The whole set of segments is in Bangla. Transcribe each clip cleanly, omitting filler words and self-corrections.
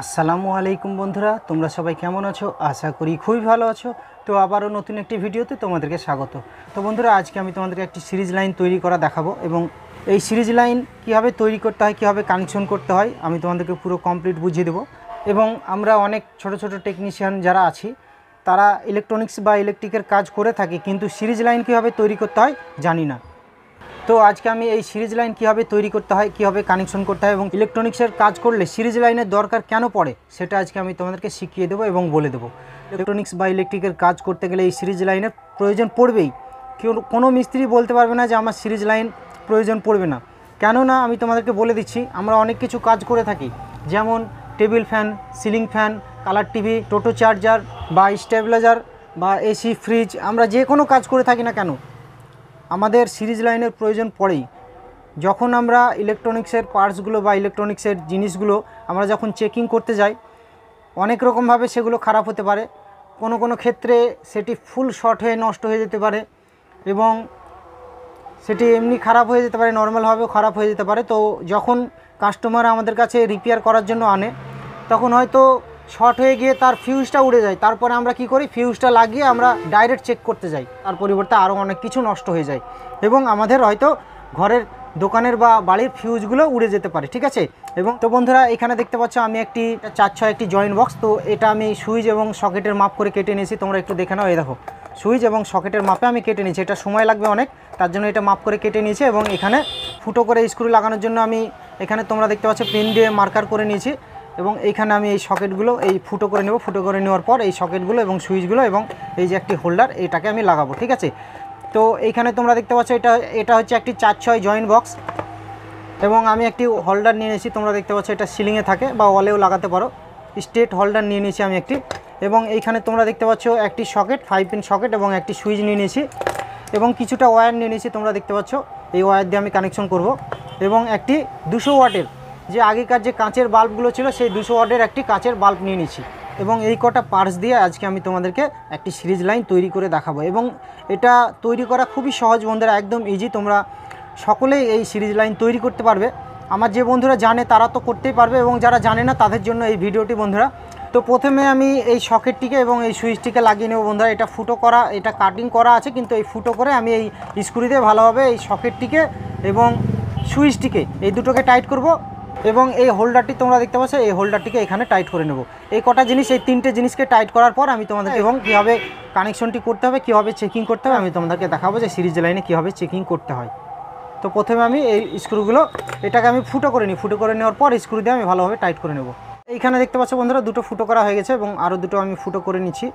আসসালামু আলাইকুম বন্ধুরা, তোমরা সবাই কেমন আছো? আশা করি খুবই ভালো আছো। তো আবারও নতুন একটি ভিডিওতে তোমাদেরকে স্বাগত। তো বন্ধুরা, আজকে আমি তোমাদেরকে একটি সিরিজ লাইন তৈরি করা দেখাবো এবং এই সিরিজ লাইন কীভাবে তৈরি করতে হয়, কীভাবে কানেকশন করতে হয় আমি তোমাদেরকে পুরো কমপ্লিট বুঝিয়ে দেবো। এবং আমরা অনেক ছোট ছোট টেকনিশিয়ান যারা আছি তারা ইলেকট্রনিক্স বা ইলেকট্রিকের কাজ করে থাকি, কিন্তু সিরিজ লাইন কীভাবে তৈরি করতে হয় জানি না। তো আজকে আমি এই সিরিজ লাইন কীভাবে তৈরি করতে হয়, কীভাবে কানেকশন করতে হয় এবং ইলেকট্রনিক্সের কাজ করলে সিরিজ লাইনের দরকার কেন পড়ে সেটা আজকে আমি তোমাদেরকে শিখিয়ে দেবো এবং বলে দেবো। ইলেকট্রনিক্স বা ইলেকট্রিকের কাজ করতে গেলে এই সিরিজ লাইনের প্রয়োজন পড়বেই। কোনো মিস্ত্রি বলতে পারবে না যে আমার সিরিজ লাইন প্রয়োজন পড়বে না। কেননা আমি তোমাদেরকে বলে দিচ্ছি, আমরা অনেক কিছু কাজ করে থাকি, যেমন table fan, ceiling fan, colour TV, Toto charger বা স্টেবিলাইজার বা এসি, ফ্রিজ, আমরা যে কোনো কাজ করে থাকি না কেন আমাদের সিরিজ লাইনের প্রয়োজন পড়েই। যখন আমরা ইলেকট্রনিক্সের পার্টসগুলো বা ইলেকট্রনিক্সের জিনিসগুলো আমরা যখন চেকিং করতে যাই, অনেক রকমভাবে সেগুলো খারাপ হতে পারে। কোনো ক্ষেত্রে সেটি ফুল শর্ট হয়ে নষ্ট হয়ে যেতে পারে এবং সেটি এমনি খারাপ হয়ে যেতে পারে, নর্মালভাবেও খারাপ হয়ে যেতে পারে। তো যখন কাস্টমার আমাদের কাছে রিপেয়ার করার জন্য আনে, তখন হয়তো শর্ট হয়ে গিয়ে তার ফিউজটা উড়ে যায়। তারপরে আমরা কি করি, ফিউজটা লাগিয়ে আমরা ডাইরেক্ট চেক করতে যাই, তার পরিবর্তে আরও অনেক কিছু নষ্ট হয়ে যায় এবং আমাদের হয়তো ঘরের, দোকানের বা বাড়ির ফিউজগুলো উড়ে যেতে পারে। ঠিক আছে। এবং তো বন্ধুরা, এখানে দেখতে পাচ্ছ আমি একটি 4/6 একটি জয়েন্ট বক্স। তো এটা আমি সুইচ এবং সকেটের মাপ করে কেটে নিয়েছি, তোমরা একটু দেখে নাও। এই দেখো, সুইচ এবং সকেটের মাপে আমি কেটে নিয়েছি। এটা সময় লাগবে অনেক, তার জন্য এটা মাপ করে কেটে নিয়েছি। এবং এখানে ফুটো করে স্ক্রু লাগানোর জন্য আমি এখানে তোমরা দেখতে পাচ্ছ পেন দিয়ে মার্কার করে নিয়েছি। এবং এইখানে আমি এই সকেটগুলো এই ফুটো করে নেব। ফুটো করে নেওয়ার পর এই সকেটগুলো এবং সুইচগুলো এবং এই যে একটি হোল্ডার, এটাকে আমি লাগাবো। ঠিক আছে। তো এইখানে তোমরা দেখতে পাচ্ছ এটা হচ্ছে একটি 4/6 জয়েন্ট বক্স এবং আমি একটি হোল্ডার নিয়ে নিয়েছি। তোমরা দেখতে পাচ্ছ এটা সিলিংয়ে থাকে বা ওয়ালেও লাগাতে পারো। স্ট্রেট হোল্ডার নিয়ে নিয়েছি আমি একটি। এবং এইখানে তোমরা দেখতে পাচ্ছ একটি সকেট, 5 পিন সকেট এবং একটি সুইচ নিয়ে নিয়েছি এবং কিছুটা ওয়্যার নিয়ে নিয়েছি। তোমরা দেখতে পাচ্ছ এই ওয়্যার দিয়ে আমি কানেকশন করব। এবং একটি 200 ওয়াটের, যে আগেকার যে কাঁচের বাল্বগুলো ছিল সেই 200 ওয়াটের একটি কাঁচের বাল্ব নিয়ে নিয়েছি। এবং এই কটা পার্টস দিয়ে আজকে আমি তোমাদেরকে একটি সিরিজ লাইন তৈরি করে দেখাবো। এবং এটা তৈরি করা খুবই সহজ বন্ধুরা, একদম ইজি। তোমরা সকলেই এই সিরিজ লাইন তৈরি করতে পারবে। আমার যে বন্ধুরা জানে তারা তো করতেই পারবে এবং যারা জানে না তাদের জন্য এই ভিডিওটি বন্ধুরা। তো প্রথমে আমি এই সকেটটিকে এবং এই সুইচটিকে লাগিয়ে নেব বন্ধুরা। এটা ফুটো করা, এটা কাটিং করা আছে, কিন্তু এই ফুটো করে আমি এই স্ক্রু দিয়ে ভালোভাবে এই সকেটটিকে এবং সুইচটিকে এই দুটোকে টাইট করব। এবং এই হোল্ডারটি তোমরা দেখতে পাচ্ছ, এই হোল্ডারটিকে এখানে টাইট করে নেব। এই কটা জিনিস, এই 3টে জিনিসকে টাইট করার পর আমি তোমাদের এবং কীভাবে কানেকশনটি করতে হবে, কীভাবে চেকিং করতে হবে আমি তোমাদেরকে দেখাবো যে সিরিজ লাইনে কীভাবে চেকিং করতে হয়। তো প্রথমে আমি এই স্ক্রুগুলো, এটাকে আমি ফুটো করে নিই। ফুটো করে নেওয়ার পর স্ক্রু দিয়ে আমি ভালোভাবে টাইট করে নেব। এইখানে দেখতে পাচ্ছ বন্ধুরা, দুটো ফুটো করা হয়ে গেছে এবং আরও দুটো আমি ফুটো করে নিচ্ছি।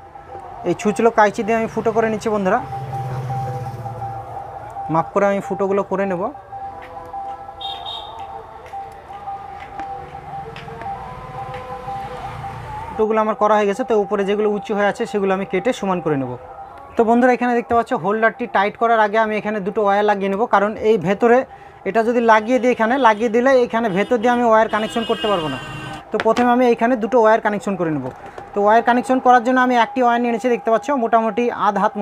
এই ছুঁচলো কাঁচি দিয়ে আমি ফুটো করে নিচ্ছি বন্ধুরা। মাপ করে আমি ফুটোগুলো করে নেব। ফুটোগুলো আমার করা হয়ে গেছে। তো উপরে যেগুলো উঁচু হয়ে আছে সেগুলো আমি কেটে সমান করে নেব। তো বন্ধুরা, এখানে দেখতে পাচ্ছ হোল্ডারটি টাইট করার আগে আমি এখানে দুটো ওয়্যার লাগিয়ে নেব, কারণ এই ভেতরে এটা যদি লাগিয়ে দিই, এখানে লাগিয়ে দিলে এখানে ভেতর দিয়ে আমি ওয়্যার কানেকশন করতে পারবো না। তো প্রথমে আমি এইখানে দুটো ওয়্যার কানেকশন করে নেব। তো ওয়্যার কানেকশন করার জন্য আমি একটি ওয়্যার নিয়ে নিয়েছি, দেখতে পাচ্ছ মোটামুটি আধ হাত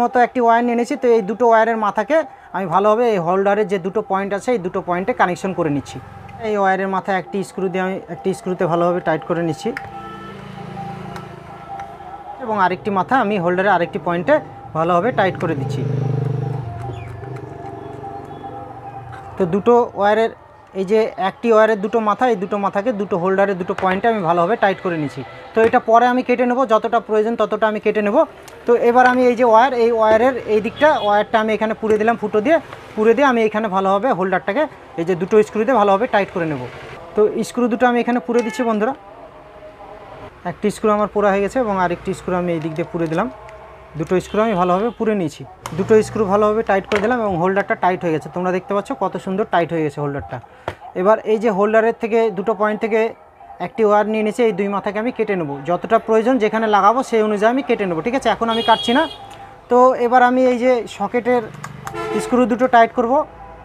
মতো একটি ওয়্যার নিয়ে নিয়েছি। তো এই দুটো ওয়্যারের মাথাকে আমি ভালোভাবে এই হোল্ডারের যে দুটো পয়েন্ট আছে এই দুটো পয়েন্টে কানেকশন করে নিচ্ছি। এই ওয়্যারের মাথায় একটি স্ক্রু দিয়ে আমি একটি স্ক্রুতে ভালোভাবে টাইট করে নিচ্ছি এবং আরেকটি মাথা আমি হোল্ডারে আরেকটি পয়েন্টে ভালোভাবে টাইট করে দিচ্ছি। তো দুটো ওয়্যারের, এই যে একটি ওয়্যারের দুটো মাথা, এই দুটো মাথাকে দুটো হোল্ডারের দুটো পয়েন্টে আমি ভালোভাবে টাইট করে নিচ্ছি। তো এটা পরে আমি কেটে নেব, যতটা প্রয়োজন ততটা আমি কেটে নেব। তো এবার আমি এই যে ওয়্যার, এই ওয়্যারের এই দিকটা ওয়্যারটা আমি এখানে পুরে দিলাম, ফুটো দিয়ে পুরে দিয়ে আমি এখানে ভালোভাবে হোল্ডারটাকে এই যে দুটো স্ক্রু দিয়ে ভালোভাবে টাইট করে নেব। তো স্ক্রু দুটো আমি এখানে পুরে দিচ্ছি বন্ধুরা। একটি স্ক্রু আমার পুরা হয়ে গেছে এবং আরেকটি স্ক্রু আমি এই দিক দিয়ে পুরে দিলাম। দুটো স্ক্রু আমি ভালোভাবে পুরে নিয়েছি। দুটো স্ক্রু ভালোভাবে টাইট করে দিলাম এবং হোল্ডারটা টাইট হয়ে গেছে। তোমরা দেখতে পাচ্ছ কত সুন্দর টাইট হয়ে গেছে হোল্ডারটা। এবার এই যে হোল্ডারের থেকে দুটো পয়েন্ট থেকে একটি ওয়্যার নিয়ে নিয়েছি, এই দুই মাথাকে আমি কেটে নেব। যতটা প্রয়োজন যেখানে লাগাবো সেই অনুযায়ী আমি কেটে নেব। ঠিক আছে, এখন আমি কাটছি না। তো এবার আমি এই যে সকেটের স্ক্রু দুটো টাইট করব।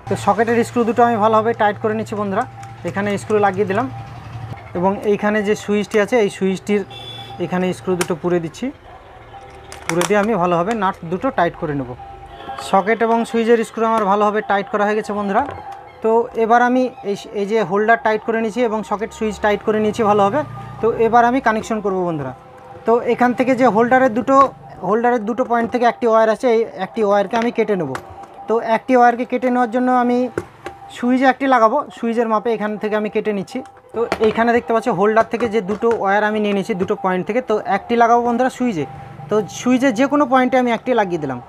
তো সকেটের স্ক্রু দুটো আমি ভালোভাবে টাইট করে নিচ্ছি বন্ধুরা। এখানে স্ক্রু লাগিয়ে দিলাম এবং এইখানে যে সুইচটি আছে এই সুইচটির এখানে স্ক্রু দুটো পুরে দিচ্ছি। পুরে দিয়ে আমি ভালোভাবে নাট দুটো টাইট করে নেব। সকেট এবং সুইচের স্ক্রু আমার ভালোভাবে টাইট করা হয়ে গেছে বন্ধুরা। তো এবার আমি এই যে হোল্ডার টাইট করে নিয়েছি এবং সকেট সুইচ টাইট করে নিয়েছি ভালোভাবে। তো এবার আমি কানেকশন করব বন্ধুরা। তো এখান থেকে যে হোল্ডারের দুটো পয়েন্ট থেকে একটি ওয়্যার আছে, এই একটি ওয়্যারকে আমি কেটে নেব। তো একটি ওয়্যারকে কেটে নেওয়ার জন্য আমি সুইচে একটি লাগাবো, সুইচের মাপে এখান থেকে আমি কেটে নিচ্ছি। তো এইখানে দেখতে পাচ্ছি হোল্ডার থেকে যে দুটো ওয়্যার আমি নিয়ে নিয়েছি দুটো পয়েন্ট থেকে, তো একটি লাগাবো বন্ধুরা সুইচে। তো সুইচের যে কোনো পয়েন্টে আমি একটি লাগিয়ে দিলাম।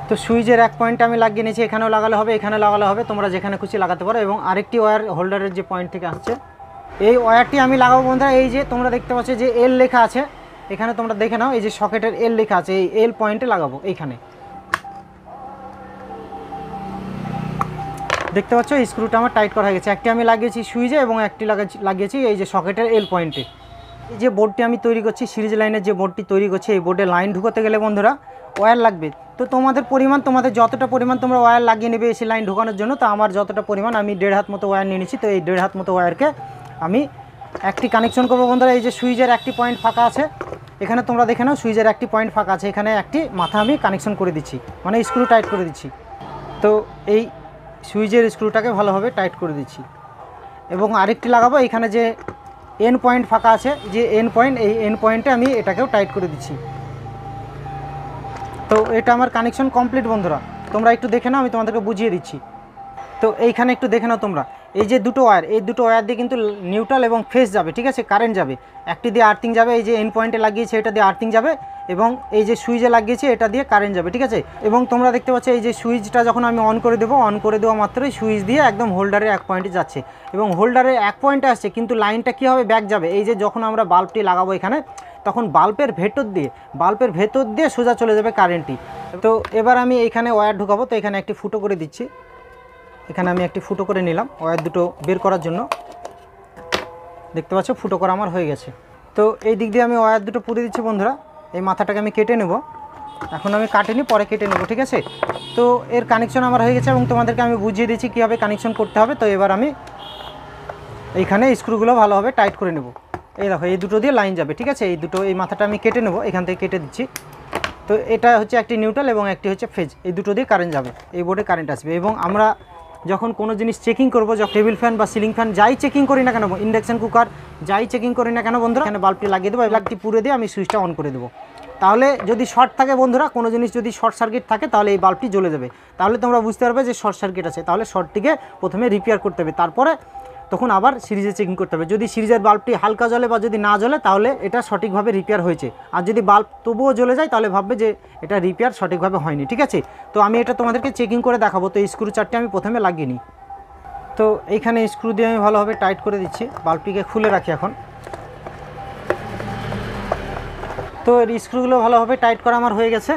তো সুইচের এক পয়েন্টে আমি লাগিয়ে নিয়েছি, এখানেও লাগালে হবে, এখানে লাগালে হবে, তোমরা যেখানে খুশি লাগাতে পারো। এবং আরেকটি ওয়্যার হোল্ডারের যে পয়েন্ট থেকে আসছে এই ওয়্যারটি আমি লাগাবো বন্ধুরা। এই যে তোমরা দেখতে পাচ্ছ যে এল লেখা আছে, এখানে তোমরা দেখে নাও, এই যে সকেটের এল লেখা আছে, এই এল পয়েন্টে লাগাবো। এইখানে দেখতে পাচ্ছ স্ক্রুটা আমার টাইট করা হয়ে গেছে। একটি আমি লাগিয়েছি সুইচে এবং একটি লাগিয়েছি এই যে সকেটের এল পয়েন্টে। এই যে বোর্ডটি আমি তৈরি করছি, সিরিজ লাইনের যে বোর্ডটি তৈরি করছি, এই বোর্ডে লাইন ঢুকাতে গেলে বন্ধুরা ওয়্যার লাগবে। তো তোমাদের যতটা পরিমাণ তোমরা ওয়্যার লাগিয়ে নেবে এসি লাইন ঢোকানোর জন্য, তো আমার যতটা পরিমাণ আমি 1.5 হাত মতো ওয়্যার নিয়ে নিচ্ছি। তো এই 1.5 হাত মতো ওয়্যারকে আমি একটি কানেকশন করবো বন্ধুরা। এই যে সুইচের একটি পয়েন্ট ফাঁকা আছে, এখানে তোমরা দেখে নাও সুইচের একটি পয়েন্ট ফাঁকা আছে, এখানে একটি মাথা আমি কানেকশন করে দিচ্ছি, মানে স্ক্রু টাইট করে দিচ্ছি। তো এই সুইচের স্ক্রুটাকে ভালোভাবে টাইট করে দিচ্ছি এবং আরেকটি লাগাবো। এখানে যে এন পয়েন্ট ফাঁকা আছে, যে এন পয়েন্ট, এই এন পয়েন্টে আমি এটাকেও টাইট করে দিচ্ছি। তো এটা আমার কানেকশন কমপ্লিট বন্ধুরা। তোমরা একটু দেখে নাও, আমি তোমাদেরকে বুঝিয়ে দিচ্ছি। তো এইখানে একটু দেখে নাও তোমরা, এই যে দুটো ওয়্যার, এই দুটো ওয়্যার দিয়ে কিন্তু নিউট্রাল এবং ফেজ যাবে, ঠিক আছে, কারেন্ট যাবে। একটি দিয়ে আর্থিং যাবে, এই যে এন পয়েন্টে লাগিয়েছে এটা দিয়ে আর্থিং যাবে, এবং এই যে সুইচে লাগিয়েছে এটা দিয়ে কারেন্ট যাবে, ঠিক আছে। এবং তোমরা দেখতে পাচ্ছ এই যে সুইচটা যখন আমি অন করে দেওয়া মাত্রই সুইচ দিয়ে একদম হোল্ডারের এক পয়েন্টে যাচ্ছে এবং হোল্ডারের এক পয়েন্টে আসছে, কিন্তু লাইনটা কী হবে, ব্যাক যাবে। এই যে যখন আমরা বাল্বটি লাগাবো এখানে, তখন বাল্বের ভেতর দিয়ে সোজা চলে যাবে কারেন্টটি। তো এবার আমি এইখানে ওয়্যার ঢুকাবো। তো এখানে একটি ফুটো করে দিচ্ছি, এখানে আমি একটি ফুটো করে নিলাম ওয়্যার দুটো বের করার জন্য। দেখতে পাচ্ছ ফুটো করা আমার হয়ে গেছে। তো এই দিক দিয়ে আমি ওয়্যার দুটো পুড়ে দিচ্ছি বন্ধুরা। এই মাথাটাকে আমি কেটে নেব, এখন আমি কাটিনি, পরে কেটে নেব, ঠিক আছে। তো এর কানেকশন আমার হয়ে গেছে এবং তোমাদেরকে আমি বুঝিয়ে দিচ্ছি কীভাবে কানেকশন করতে হবে। তো এবার আমি এইখানে স্ক্রুগুলো ভালোভাবে টাইট করে নেব। এই দেখো এই দুটো দিয়ে লাইন যাবে, ঠিক আছে। এই মাথাটা আমি কেটে নেব, এখান থেকে কেটে দিচ্ছি। তো এটা হচ্ছে একটি নিউট্রাল এবং একটি হচ্ছে ফেজ, এই দুটো দিয়ে কারেন্ট যাবে, এই বোর্ডে কারেন্ট আসবে। এবং আমরা যখন কোনো জিনিস চেকিং করবো, যখন টেবিল ফ্যান বা সিলিং ফ্যান যাই চেকিং করি না কেন, ইন্ডাকশান কুকার যাই চেকিং করি না কেন বন্ধুরা, এখানে বাল্বটি লাগিয়ে দেবো, এই বাল্বটি পুড়ে দিয়ে আমি সুইচটা অন করে দেবো। তাহলে যদি শর্ট থাকে বন্ধুরা, কোনো জিনিস যদি শর্ট সার্কিট থাকে, তাহলে এই বাল্বটি জ্বলে যাবে। তাহলে তোমরা বুঝতে পারবে যে শর্ট সার্কিট আছে। তাহলে শর্টটিকে প্রথমে রিপেয়ার করতে হবে, তারপরে তখন আবার সিরিজে চেকিং করতে হবে। যদি সিরিজের বাল্বটি হালকা জ্বলে বা যদি না জ্বলে, তাহলে এটা সঠিকভাবে রিপেয়ার হয়েছে। আর যদি বাল্ব তবুও জ্বলে যায়, তাহলে ভাববে যে এটা রিপেয়ার সঠিকভাবে হয়নি, ঠিক আছে। তো আমি এটা তোমাদেরকে চেকিং করে দেখাবো। তো এই স্ক্রু চারটে আমি প্রথমে লাগিয়ে নিই। তো এইখানে স্ক্রু দিয়ে আমি ভালোভাবে টাইট করে দিচ্ছি, বাল্বটিকে খুলে রাখি এখন। তো এর স্ক্রুগুলো ভালোভাবে টাইট করা আমার হয়ে গেছে।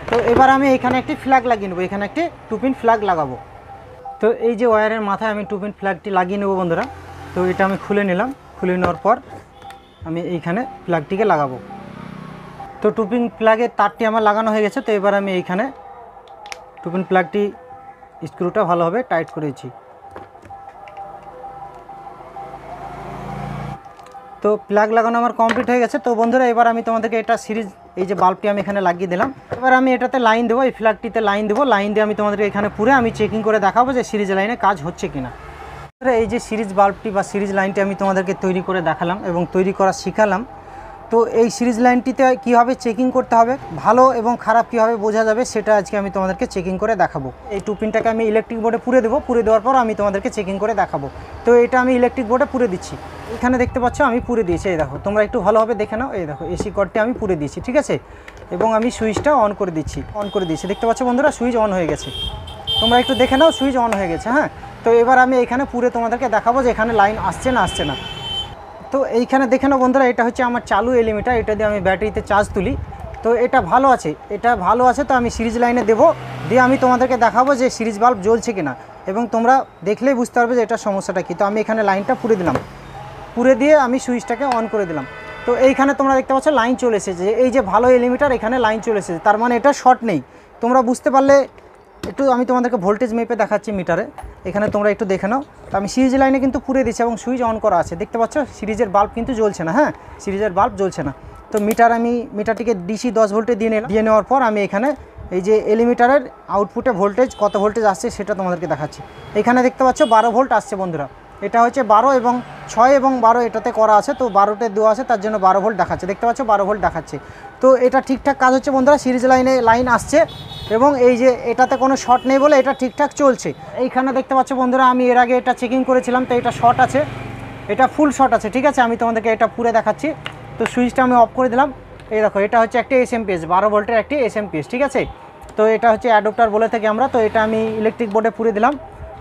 তো এবার আমি এখানে একটি ফ্ল্যাগ লাগিয়ে নেবো, এখানে একটি 2 পিন ফ্ল্যাগ লাগাবো। তো এই যে ওয়্যারের মাথায় আমি 2 পিন ফ্ল্যাগটি লাগিয়ে নেব বন্ধুরা। তো এটা আমি খুলে নিলাম, খুলে নেওয়ার পর আমি এইখানে ফ্ল্যাগটিকে লাগাবো। তো 2 পিন ফ্ল্যাগের তারটি আমার লাগানো হয়ে গেছে। তো এবার আমি এইখানে 2 পিন ফ্ল্যাগটি স্ক্রুটা ভালোভাবে টাইট করেছি। তো প্লাগ লাগানো আমার কমপ্লিট হয়ে গেছে। তো বন্ধুরা এবার আমি তোমাদেরকে এটা সিরিজ, এই যে বাল্বটি আমি এখানে লাগিয়ে দিলাম, এবার আমি এটাতে লাইন দেবো, এই ফ্ল্যাগটিতে লাইন দেবো। লাইন দিয়ে আমি তোমাদেরকে এখানে পুরে আমি চেকিং করে দেখাবো যে সিরিজ লাইনে কাজ হচ্ছে কিনা। এই যে সিরিজ বাল্বটি বা সিরিজ লাইনটি আমি তোমাদেরকে তৈরি করে দেখালাম এবং তৈরি করা শিখালাম। তো এই সিরিজ লাইনটিতে কীভাবে চেকিং করতে হবে, ভালো এবং খারাপ কীভাবে বোঝা যাবে, সেটা আজকে আমি তোমাদেরকে চেকিং করে দেখাবো। এই 2 পিনটাকে আমি ইলেকট্রিক বোর্ডে পুরে দেবো, পুরে দেওয়ার পর আমি তোমাদেরকে চেকিং করে দেখাবো। তো এটা আমি ইলেকট্রিক বোর্ডে পুরে দিচ্ছি, এখানে দেখতে পাচ্ছ আমি পুরে দিয়েছি। এই দেখো, তোমরা একটু ভালোভাবে দেখে নাও, এই দেখো এসি কর্ডটি আমি পুরে দিয়েছি, ঠিক আছে। এবং আমি সুইচটা অন করে দিচ্ছি, দেখতে পাচ্ছ বন্ধুরা সুইচ অন হয়ে গেছে। তোমরা একটু দেখে নাও, সুইচ অন হয়ে গেছে। হ্যাঁ, তো এবার আমি এখানে পুরে তোমাদেরকে দেখাবো যে এখানে লাইন আসছে না। তো এইখানে দেখে নাও বন্ধুরা, এটা হচ্ছে আমার চালু এলিমিটার, এটা দিয়ে আমি ব্যাটারিতে চার্জ তুলি। তো এটা ভালো আছে, তো আমি সিরিজ লাইনে দেবো, দিয়ে আমি তোমাদেরকে দেখাবো যে সিরিজ বাল্ব জ্বলছে কিনা, এবং তোমরা দেখলেই বুঝতে পারবে যে এটা সমস্যাটা কী। তো আমি এখানে লাইনটা পুরে দিলাম, পুরে দিয়ে আমি সুইচটাকে অন করে দিলাম। তো এইখানে তোমরা দেখতে পাচ্ছ লাইন চলে এসেছে, এই যে ভালো এলিমিটার, এখানে লাইন চলে এসেছে, তার মানে এটা শর্ট নেই। তোমরা বুঝতে পারলে একটু আমি তোমাদেরকে ভোল্টেজ মেপে দেখাচ্ছি মিটারে, এখানে তোমরা একটু দেখে নাও। তো আমি সিরিজ লাইনে কিন্তু পুরে দিচ্ছি এবং সুইচ অন করা আছে, দেখতে পাচ্ছ সিরিজের বাল্ব কিন্তু জ্বলছে না। হ্যাঁ, সিরিজের বাল্ব জ্বলছে না। তো তো আমি মিটারটিকে ডিসি 10 ভোল্টে দিয়ে নেওয়ার পর আমি এখানে এই যে এলিমিটারের আউটপুটে ভোল্টেজ কত ভোল্টেজ আসছে সেটা তোমাদেরকে দেখাচ্ছি। এখানে দেখতে পাচ্ছ 12 ভোল্ট আসছে বন্ধুরা। এটা হচ্ছে 12 এবং 6 এবং 12 এটাতে করা আছে, তো 12তে দেওয়া আছে, তার জন্য 12 ভোল্ট দেখাচ্ছে। দেখতে পাচ্ছ 12 ভোল্ট দেখাচ্ছে। তো এটা ঠিকঠাক কাজ হচ্ছে বন্ধুরা, সিরিজ লাইন আসছে এবং এই যে এটাতে কোনো শর্ট নেই বলে এটা ঠিকঠাক চলছে। এইখানে দেখতে পাচ্ছ বন্ধুরা, আমি এর আগে এটা চেকিং করেছিলাম, তো এটা শর্ট আছে, এটা ফুল শর্ট আছে। ঠিক আছে, আমি তোমাদেরকে এটা পুরো দেখাচ্ছি। তো সুইচটা আমি অফ করে দিলাম। এই দেখো, এটা হচ্ছে একটি এসএমপিএস, 12 ভোল্টের একটি এসএমপিএস। ঠিক আছে, তো এটা হচ্ছে অ্যাডাপ্টার বলে থাকি আমরা। তো এটা আমি ইলেকট্রিক বোর্ডে পুরে দিলাম।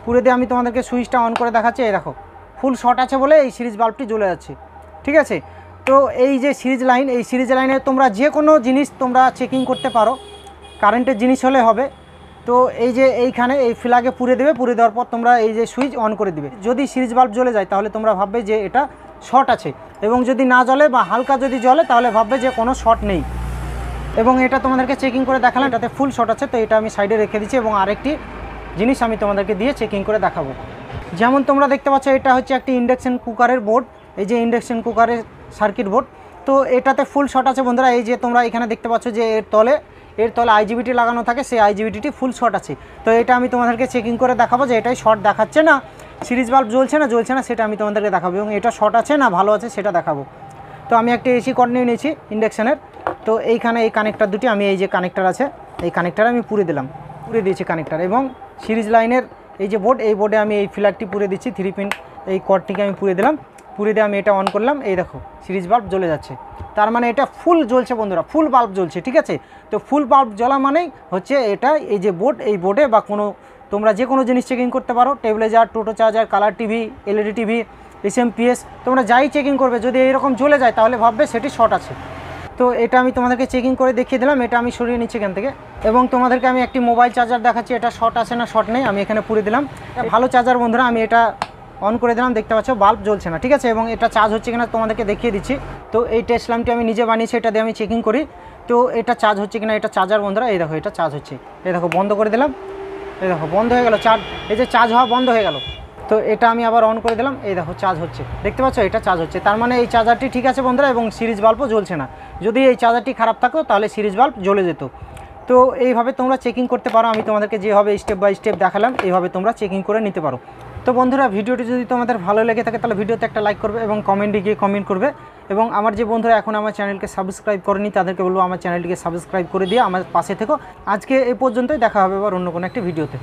পুরে দিয়ে আমি তোমাদেরকে সুইচটা অন করে দেখাচ্ছি। এই দেখো, ফুল শর্ট আছে বলে এই সিরিজ বাল্বটি জ্বলে যাচ্ছে। ঠিক আছে, তো এই যে সিরিজ লাইন, এই সিরিজ লাইনে তোমরা যে কোনো জিনিস তোমরা চেকিং করতে পারো, কারেন্টের জিনিস হলে হবে। তো এই যে এইখানে এই ফ্ল্যাগে পুরে দেবে, পুরে দেওয়ার পর তোমরা এই যে সুইচ অন করে দিবে। যদি সিরিজ বাল্ব জ্বলে যায় তাহলে তোমরা ভাববে যে এটা শর্ট আছে, এবং যদি না জ্বলে বা হালকা যদি জ্বলে তাহলে ভাববে যে কোনো শর্ট নেই। এবং এটা তোমাদেরকে চেকিং করে দেখালাম, এটাতে ফুল শর্ট আছে, তো এটা আমি সাইডে রেখে দিচ্ছি। এবং আরেকটি জিনিস আমি তোমাদেরকে দিয়ে চেকিং করে দেখাবো। যেমন তোমরা দেখতে পাচ্ছ, এটা হচ্ছে একটি ইন্ডাকশন কুকারের বোর্ড, এই যে ইন্ডাকশন কুকারের সার্কিট বোর্ড। তো এটাতে ফুল শর্ট আছে বন্ধুরা। এই যে তোমরা এখানে দেখতে পাচ্ছ যে এর তলে আইজিবিটি লাগানো থাকে, সেই আইজিবিটিটি ফুল শর্ট আছে। তো এটা আমি তোমাদেরকে চেকিং করে দেখাবো যে এটাই শর্ট দেখাচ্ছে না, সিরিজ বাল্ব জ্বলছে না সেটা আমি তোমাদেরকে দেখাবো, এবং এটা শর্ট আছে না ভালো আছে সেটা দেখাবো। তো আমি একটা এসি কর্ড নিয়ে নিয়েছি ইন্ডাকশানের। তো এইখানে এই কানেক্টার দুটি আমি এই যে কানেক্টার আছে, এই কানেক্টার আমি পুরে দিয়েছি কানেক্টার। এবং সিরিজ লাইনের এই যে বোর্ড, এই বোর্ডে আমি এই ফ্ল্যাগটি পুরে দিচ্ছি, 3 পিন এই কর্ডটিকে আমি পুরে দিলাম। পুরে দিয়ে আমি এটা অন করলাম। এই দেখো, সিরিজ বাল্ব জ্বলে যাচ্ছে, তার মানে এটা ফুল জ্বলছে বন্ধুরা, ফুল বাল্ব জ্বলছে। ঠিক আছে, তো ফুল বাল্ব জ্বলা মানেই হচ্ছে এটা এই যে বোর্ড, এই বোর্ডে বা কোনো তোমরা যে কোনো জিনিস চেকিং করতে পারো, stabiliser, Toto charger, colour TV, LED TV, SMPS, তোমরা যাই চেকিং করবে যদি এইরকম জ্বলে যায় তাহলে ভাববে সেটি শর্ট আছে। তো এটা আমি তোমাদেরকে চেকিং করে দেখিয়ে দিলাম। এটা আমি সরিয়ে নিচ্ছি এখান থেকে, এবং তোমাদেরকে আমি একটি মোবাইল চার্জার দেখাচ্ছি, এটা শর্ট আছে না শর্ট নেই আমি এখানে পুরে দিলাম। ভালো চার্জার বন্ধুরা, আমি এটা অন করে দিলাম, দেখতে পাচ্ছ বাল্ব জ্বলছে না। ঠিক আছে, এবং এটা চার্জ হচ্ছে কিনা তোমাদেরকে দেখিয়ে দিচ্ছি। তো এই টেস্ট ল্যাম্পটি আমি নিজে বানিয়েছি, এটা দিয়ে আমি চেকিং করি। তো এটা চার্জ হচ্ছে কিনা, এটা চার্জার বন্ধুরা, এই দেখো এটা চার্জ হচ্ছে। এই দেখো বন্ধ করে দিলাম, এই দেখো বন্ধ হয়ে গেল চার্জ, এই যে চার্জ হওয়া বন্ধ হয়ে গেল। তো এটা আমি আবার অন করে দিলাম, এই দেখো চার্জ হচ্ছে, দেখতে পাচ্ছ এটা চার্জ হচ্ছে। তার মানে এই চার্জারটি ঠিক আছে বন্ধুরা, এবং সিরিজ বাল্বও জ্বলছে না। যদি এই চার্জারটি খারাপ থাকতো তাহলে সিরিজ বাল্ব জ্বলে যেত। তো এইভাবে তোমরা চেকিং করতে পারো, আমি তোমাদেরকে যেভাবে স্টেপ বাই স্টেপ দেখালাম এইভাবে তোমরা চেকিং করে নিতে পারো। তো বন্ধুরা, ভিডিওটি যদি তোমাদের ভালো লেগে থাকে তাহলে ভিডিওতে একটা লাইক করবে এবং কমেন্টে গিয়ে কমেন্ট করবে। এবং আমার যে বন্ধুরা এখন আমার চ্যানেলকে সাবস্ক্রাইব করেনি তাদেরকে বলবো আমার চ্যানেলটিকে সাবস্ক্রাইব করে দিয়ে আমার পাশে থেকো। আজকে এই পর্যন্তই, দেখা হবে আবার অন্য কোনো একটি ভিডিওতে।